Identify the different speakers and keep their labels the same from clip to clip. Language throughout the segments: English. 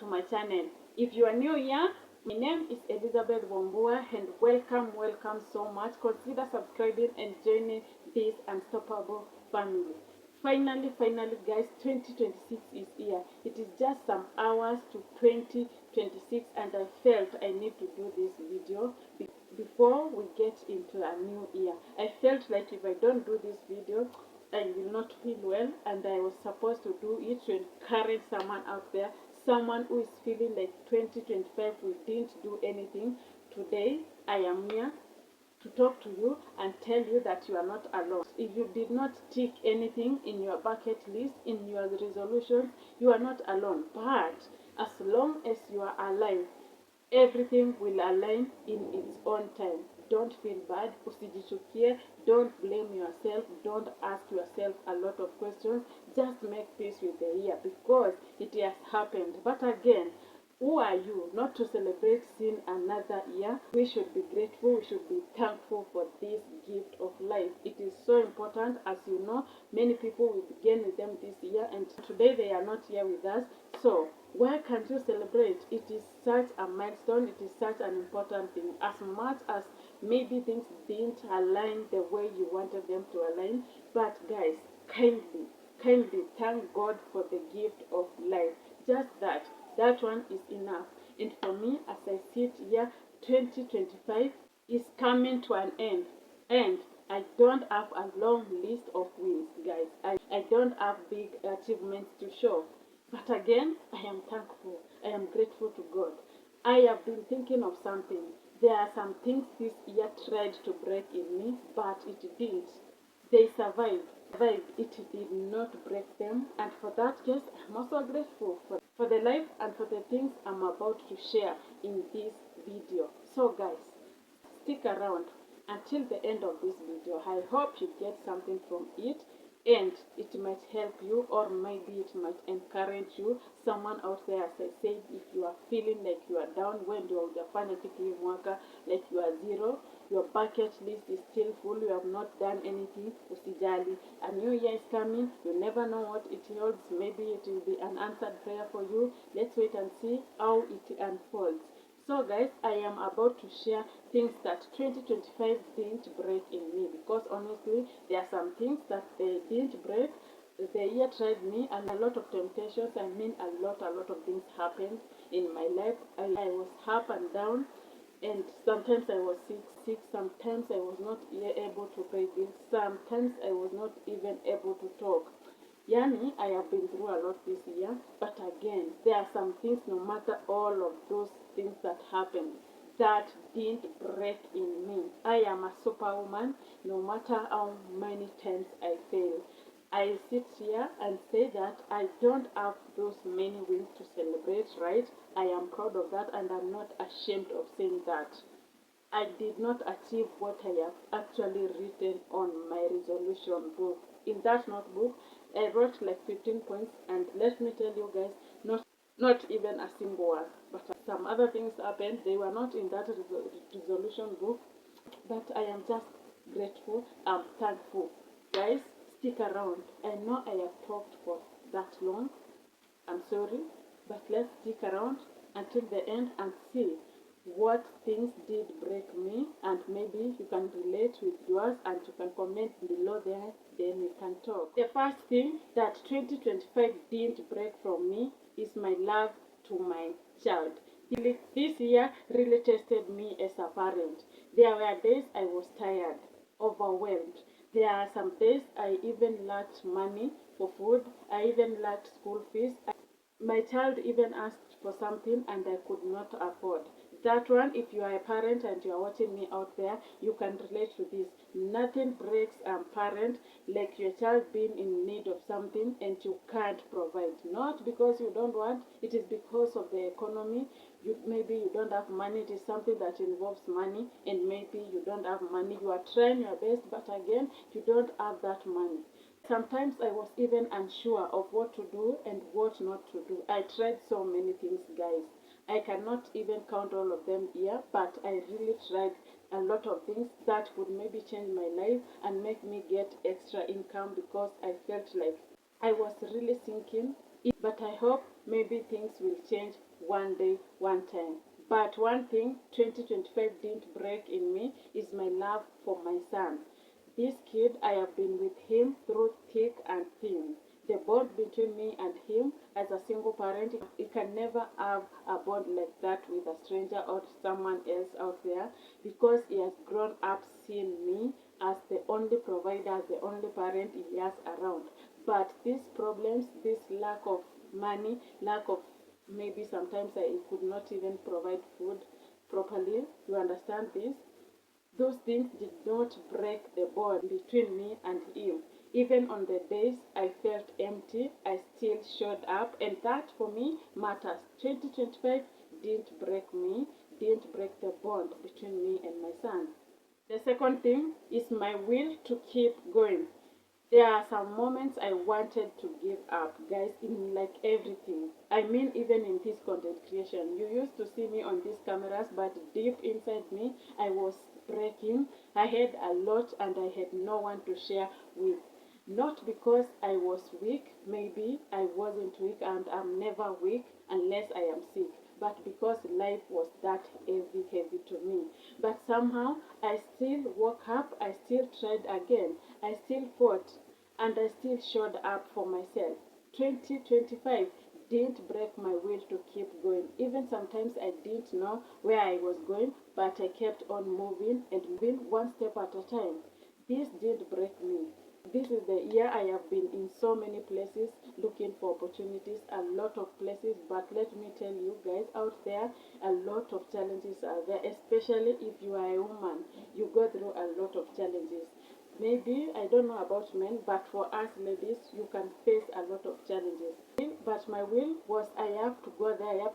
Speaker 1: to my channel. If you are new here, my name is Elizabeth Wambua and welcome so much. Consider subscribing and joining this unstoppable family. Finally guys, 2026 is here. It is just some hours to 2026 and I felt I need to do this video before we get into a new year. I felt like if I don't do this video, I will not feel well, and I was supposed to do it to encourage someone out there, someone who is feeling like 2025 we didn't do anything. Today I am here to talk to you and tell you that you are not alone. If you did not tick anything in your bucket list, in your resolutions, you are not alone. But as long as you are alive, everything will align in its own time. Don't feel bad, usijichukie, don't blame yourself, don't ask yourself a lot of questions. Just make peace with the year because it has happened. But again, who are you not to celebrate seeing another year? We should be grateful, we should be thankful for this gift of life. It is so important. As you know, many people will begin with them this year and today they are not here with us. So why can't you celebrate? It is such a milestone, it is such an important thing. As much as maybe things didn't align the way you wanted them to align, but guys, kindly thank God for the gift of life. Just that one is enough. And for me, as I sit here, 2025 is coming to an end. And I don't have a long list of wins, guys. I don't have big achievements to show. But again, I am thankful. I am grateful to God. I have been thinking of something. There are some things this year tried to break in me, but it didn't. They survived. It did not break them. And for that case, I'm also grateful for the life and for the things I'm about to share in this video. So guys, stick around until the end of this video. I hope you get something from it and it might help you, or maybe it might encourage you. Someone out there, as I said, if you are feeling like you are down, when you are like you are zero, your bucket list is still full, you have not done anything, usijali. A new year is coming, you never know what it holds. Maybe it will be an answered prayer for you. Let's wait and see how it unfolds. So guys, I am about to share things that 2025 didn't break in me, because honestly, there are some things that they didn't break. The year tried me and a lot of temptations. I mean a lot of things happened in my life. I was up and down, and sometimes I was sick, sometimes I was not able to pay bills, sometimes I was not even able to talk. Yani, I have been through a lot this year, but again, there are some things, no matter all of those things that happened, that didn't break in me. I am a superwoman, no matter how many times I fail. I sit here and say that I don't have those many wins to celebrate, right? I am proud of that and I'm not ashamed of saying that. I did not achieve what I have actually written on my resolution book. In that notebook, I wrote like 15 points, and let me tell you guys, not even a single one. But some other things happened. They were not in that resolution book, but I am just grateful. I'm thankful. Guys, stick around. I know I have talked for that long. I'm sorry, but let's stick around until the end and see what things did break me, and maybe you can relate with yours and you can comment below there, then we can talk. The first thing that 2025 didn't break from me is my love to my child. This year really tested me as a parent. There were days I was tired, overwhelmed. There are some days I even lacked money for food. I even lacked school fees. My child even asked for something and I could not afford. That one, if you are a parent and you are watching me out there, you can relate to this. Nothing breaks a parent like your child being in need of something and you can't provide. Not because you don't want, it is because of the economy. Maybe you don't have money. It is something that involves money, and maybe you don't have money. You are trying your best, but again, you don't have that money. Sometimes I was even unsure of what to do and what not to do. I tried so many things, guys. I cannot even count all of them here, but I really tried a lot of things that would maybe change my life and make me get extra income, because I felt like I was really sinking. But I hope maybe things will change one day, one time. But one thing 2025 didn't break in me is my love for my son. This kid, I have been with him through thick and thin. The bond between me and him as a single parent, you can never have a bond like that with a stranger or someone else out there, because he has grown up seeing me as the only provider, the only parent he has around. But these problems, this lack of money, lack of, maybe sometimes I could not even provide food properly. You understand this? Those things did not break the bond between me and him. Even on the days I felt empty, I still showed up, and that for me matters. 2025 didn't break me, didn't break the bond between me and my son. The second thing is my will to keep going. There are some moments I wanted to give up, guys, in like everything. I mean, even in this content creation. You used to see me on these cameras, but deep inside me, I was breaking. I had a lot and I had no one to share with. Not because I was weak, maybe I wasn't weak, and I'm never weak unless I am sick, but because life was that heavy to me. But somehow I still woke up, I still tried again, I still fought, and I still showed up for myself. 2025 didn't break my will to keep going. Even sometimes I didn't know where I was going, but I kept on moving and moving one step at a time. This didn't break me. This is the year I have been in so many places looking for opportunities, a lot of places, but let me tell you guys out there, a lot of challenges are there, especially if you are a woman. You go through a lot of challenges. Maybe, I don't know about men, but for us ladies, you can face a lot of challenges. But my will was, I have to go there, I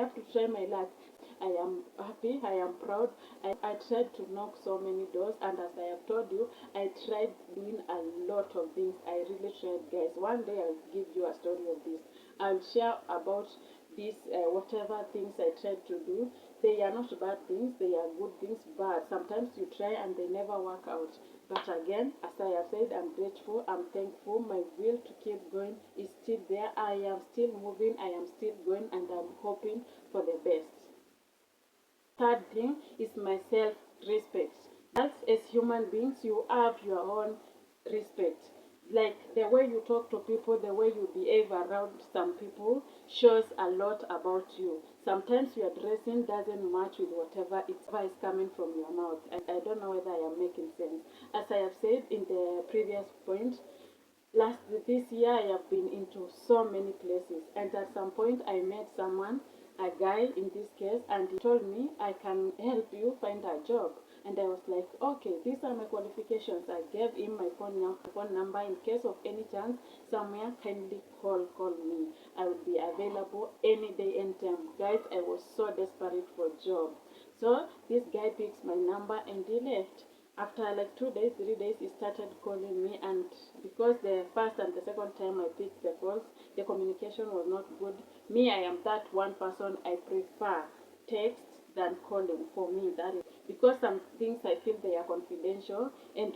Speaker 1: have to try my luck. I am happy, I am proud. I tried to knock so many doors, and as I have told you, I tried doing a lot of things. I really tried, guys. One day I'll give you a story of this. I'll share about these whatever things I tried to do. They are not bad things, they are good things, but sometimes you try and they never work out. But again, as I have said, I'm grateful, I'm thankful. My will to keep going is still there. I am still moving, I am still going, and I'm hoping for the best. Third thing is my self-respect. As human beings, you have your own respect. Like the way you talk to people, the way you behave around some people shows a lot about you. Sometimes your dressing doesn't match with whatever is coming from your mouth. I don't know whether I am making sense. As I have said in the previous point, last this year I have been into so many places, and at some point I met someone, a guy in this case, and he told me I can help you find a job. And I was like, okay, these are my qualifications. I gave him my phone number. In case of any chance somewhere, kindly call me. I will be available any day, anytime. Guys, I was so desperate for a job. So this guy picks my number and he left. After like 2 days, 3 days, he started calling me, and because the first and the second time I picked the calls, the communication was not good. Me, I am that one person, I prefer text than calling. For me, that is because some things I feel they are confidential, and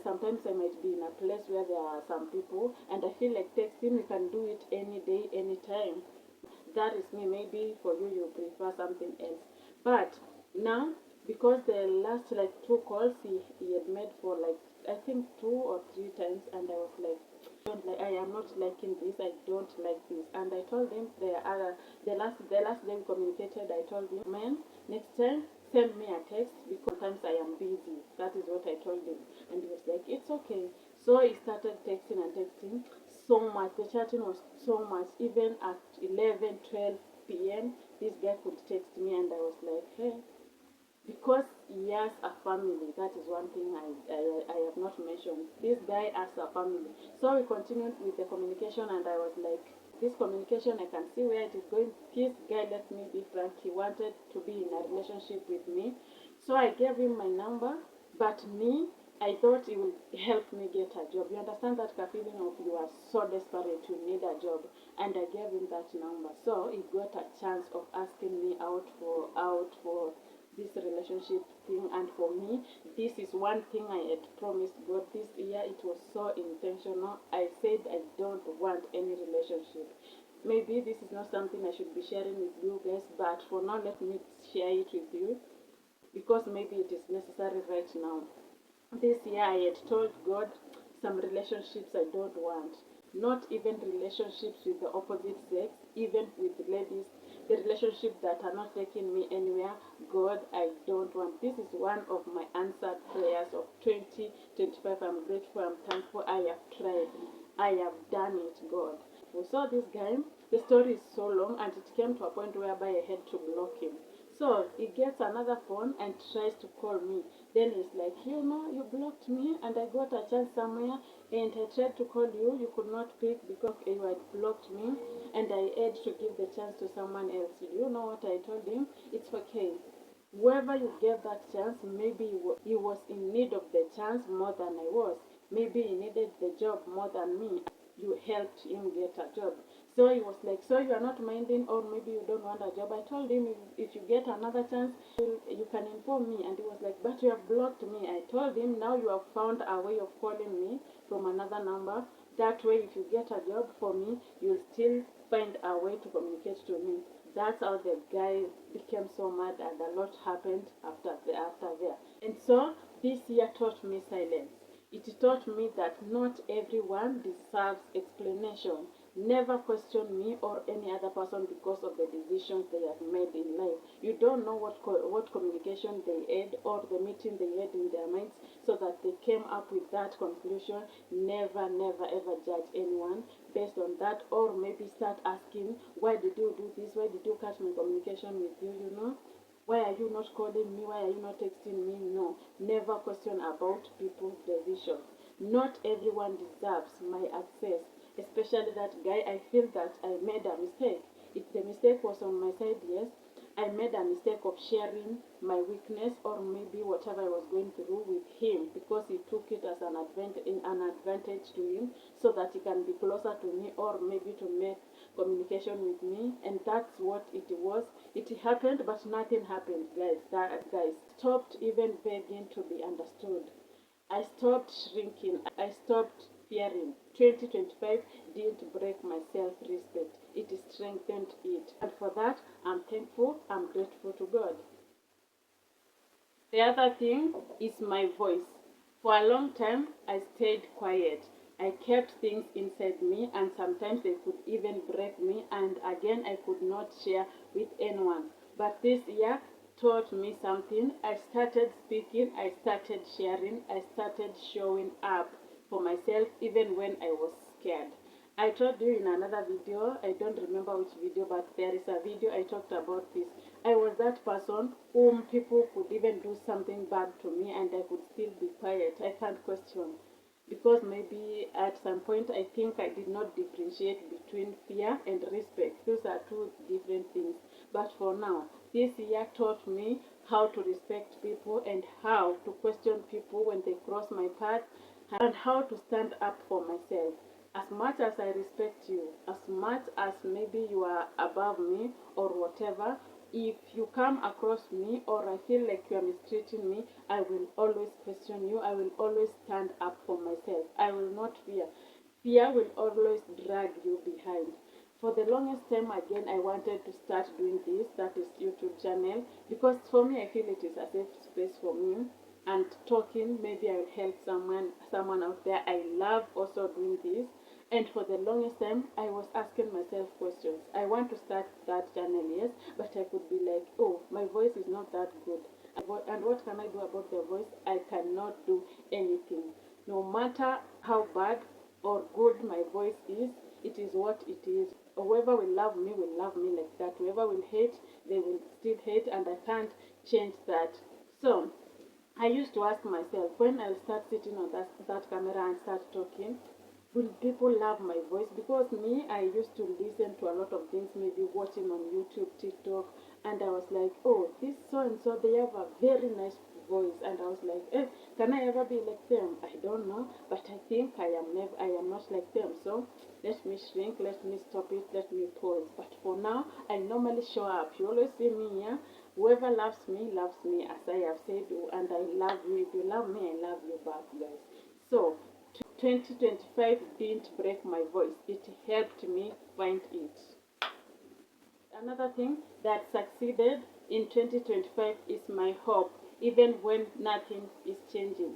Speaker 1: sometimes I might be in a place where there are some people, and I feel like texting, we can do it any day, anytime. That is me. Maybe for you, you prefer something else. But now, because the last like two calls he had made for like, I think 2 or 3 times, and I was like, don't like, I am not liking this, I don't like this. And I told him the last day we communicated, I told him, man, next time send me a text, because sometimes I am busy. That is what I told him. And he was like, it's okay. So he started texting and texting so much. The chatting was so much. Even at 11, 12 p.m., this guy could text me, and I was like, hey, because he has a family. That is one thing I have not mentioned. This guy has a family. So we continued with the communication, and I was like, this communication, I can see where it is going. This guy, let me be frank, he wanted to be in a relationship with me. So I gave him my number, but me, I thought it would help me get a job. You understand that feeling of you are so desperate, you need a job, and I gave him that number. So he got a chance of asking me out for this relationship thing. And for me, this is one thing I had promised God this year. It was so intentional. I said I don't want any relationship. maybe this is not something I should be sharing with you guys, but for now let me share it with you because maybe it is necessary right now. This year I had told God some relationships I don't want. Not even relationships with the opposite sex, even with ladies. The relationships that are not taking me anywhere, God, I don't want. This is one of my answered prayers of 2025. I'm grateful, I'm thankful. I have tried. I have done it, God. We saw this guy. The story is so long, and it came to a point whereby I had to block him. So he gets another phone and tries to call me. Then he's like, you know, you blocked me and I got a chance somewhere and I tried to call you. You could not pick because you had blocked me and I had to give the chance to someone else. Do you know what I told him? It's okay. Whoever you gave that chance, maybe he was in need of the chance more than I was. Maybe he needed the job more than me. You helped him get a job. So he was like, so you are not minding, or maybe you don't want a job. I told him, if you get another chance, you can inform me. And he was like, but you have blocked me. I told him, now you have found a way of calling me from another number. That way, if you get a job for me, you'll still find a way to communicate to me. That's how the guy became so mad, and a lot happened after there. And so this year taught me silence. It taught me that not everyone deserves explanation. Never question me or any other person because of the decisions they have made in life. You don't know what communication they had or the meeting they had in their minds so that they came up with that conclusion. Never, never, ever judge anyone based on that, or maybe start asking, why did you do this? Why did you cut my communication with you? You know? Why are you not calling me? Why are you not texting me? No. Never question about people's decisions. Not everyone deserves my access. Especially that guy, I feel that I made a mistake. If the mistake was on my side, yes, I made a mistake of sharing my weakness or maybe whatever I was going through with him because he took it as an advantage to him so that he can be closer to me or maybe to make communication with me, and that's what it was. It happened, but nothing happened, guys. Stopped even begging to be understood. I stopped shrinking. I stopped fearing. 2025 didn't break my self respect, it strengthened it. And for that, I'm thankful, I'm grateful to God. The other thing is my voice. For a long time, I stayed quiet. I kept things inside me, and sometimes they could even break me, and again, I could not share with anyone. But this year taught me something. I started speaking, I started sharing, I started showing up for myself even when I was scared. I told you in another video, I don't remember which video, but there is a video I talked about this. I was that person whom people could even do something bad to me and I could still be quiet. I can't question. Because maybe at some point I think I did not differentiate between fear and respect. Those are two different things. But for now, this year taught me how to respect people and how to question people when they cross my path and how to stand up for myself. As much as I respect you, as much as maybe you are above me or whatever, if you come across me or I feel like you are mistreating me, I will always question you. I will always stand up for myself. I will not fear. Fear will always drag you behind. For the longest time, again, I wanted to start doing this, that is YouTube channel, because for me, I feel it is a safe space for me. And talking, maybe I will help someone out there. I love also doing this. And for the longest time, I was asking myself questions. I want to start that channel, yes, but I could be like, oh, my voice is not that good. And what can I do about the voice? I cannot do anything. No matter how bad or good my voice is, it is what it is. Whoever will love me like that. Whoever will hate, they will still hate, and I can't change that. So, I used to ask myself, when I'll start sitting on that camera and start talking, will people love my voice? Because me, I used to listen to a lot of things, maybe watching on YouTube, TikTok, and I was like, oh, this so and so, they have a very nice voice, and I was like, can I ever be like them? I don't know, but I think I am not like them. So let me shrink, let me stop it, let me pause. But for now, I normally show up. You always see me here. Whoever loves me, as I have said, and I love you. If you love me, I love you back, guys. So 2025 didn't break my voice, it helped me find it. Another thing that succeeded in 2025 is my hope, even when nothing is changing.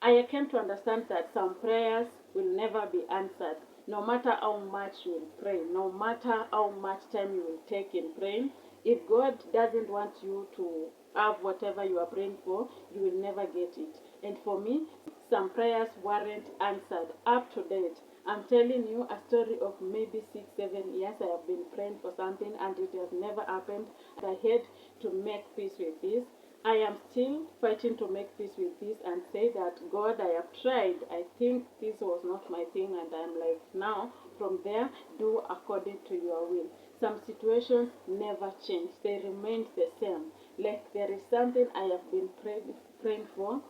Speaker 1: I came to understand that some prayers will never be answered, no matter how much you will pray, no matter how much time you will take in praying. If God doesn't want you to have whatever you are praying for, you will never get it. And for me, some prayers weren't answered up to date. I'm telling you a story of maybe 6, 7 years. I have been praying for something and it has never happened. And I had to make peace with this. I am still fighting to make peace with this and say that God, I have tried. I think this was not my thing, and I'm like, now from there, do according to your will. Some situations never change, they remained the same. Like there is something I have been praying for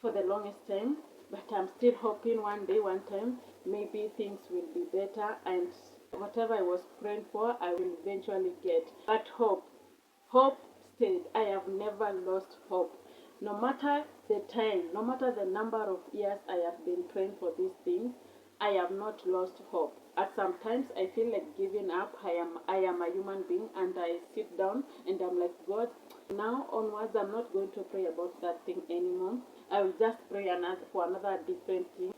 Speaker 1: the longest time, but I'm still hoping one day, one time, maybe things will be better, and whatever I was praying for, I will eventually get. But hope stayed. I have never lost hope. No matter the time, no matter the number of years I have been praying for these things, I have not lost hope. At sometimes I feel like giving up. I am a human being, and I sit down and I'm like, God, now onwards I'm not going to pray about that thing anymore. I will just pray for another different thing.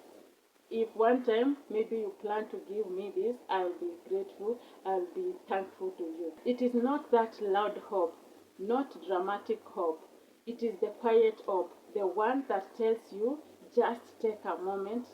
Speaker 1: If one time maybe you plan to give me this, I'll be grateful, I'll be thankful to you. It is not that loud hope, not dramatic hope. It is the quiet hope, the one that tells you just take a moment,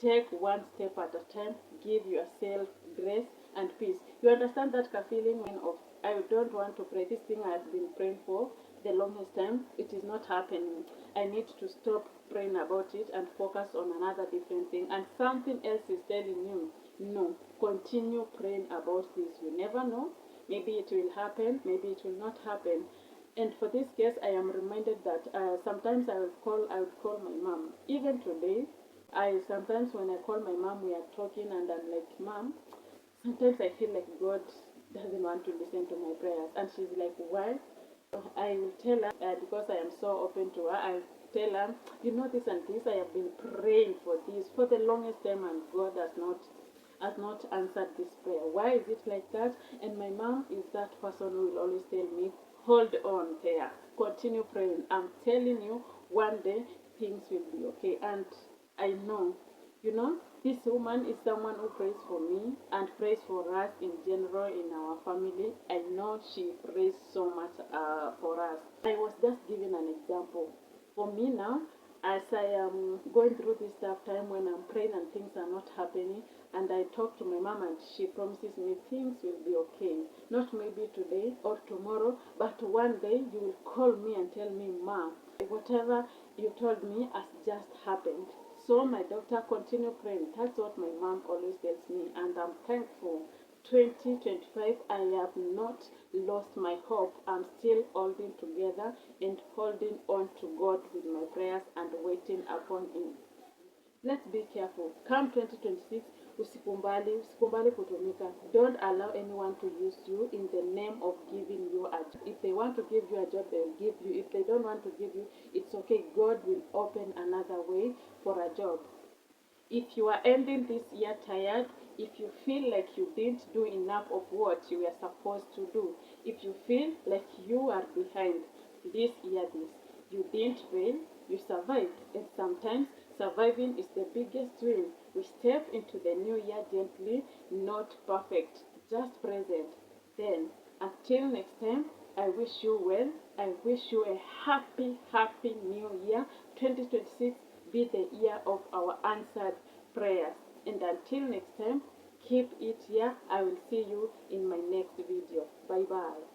Speaker 1: take one step at a time, give yourself grace and peace. You understand that feeling of I don't want to pray this thing I've been praying for the longest time, it is not happening. I need to stop praying about it and focus on another different thing. And something else is telling you, no, continue praying about this. You never know. Maybe it will happen, maybe it will not happen. And for this case, I am reminded that sometimes I would call my mom. Even today, I sometimes when I call my mom, we are talking, and I'm like, Mom, sometimes I feel like God doesn't want to listen to my prayers. And she's like, why? I will tell her because I am so open to her. I tell her, you know this and this. I have been praying for this for the longest time, and God has not answered this prayer. Why is it like that? And my mom is that person who will always tell me, hold on there, continue praying. I'm telling you, one day things will be okay. And I know, this woman is someone who prays for me and prays for us in general in our family. I know she prays so much for us. I was just giving an example. For me now, as I am going through this tough time when I'm praying and things are not happening, and I talk to my mom and she promises me things will be okay. Not maybe today or tomorrow, but one day you will call me and tell me, Mom, whatever you told me has just happened. So my doctor, continue praying. That's what my mom always tells me, and I'm thankful. 2025, I have not lost my hope. I'm still holding together and holding on to God with my prayers and waiting upon Him. Let's be careful. Come 2026, usikumbali kutumika. Don't allow anyone to use you in the name of giving you a job. If they want to give you a job, they'll give you. If they don't want to give you, it's okay. God will open another way for a job. If you are ending this year tired, if you feel like you didn't do enough of what you were supposed to do, if you feel like you are behind, this year you didn't fail, you survived. And sometimes surviving is the biggest win. We step into the new year gently, not perfect, just present. Then, until next time, I wish you well. I wish you a happy new year. 2026 be the year of our answered prayers. And until next time, keep it here. I will see you in my next video. Bye bye.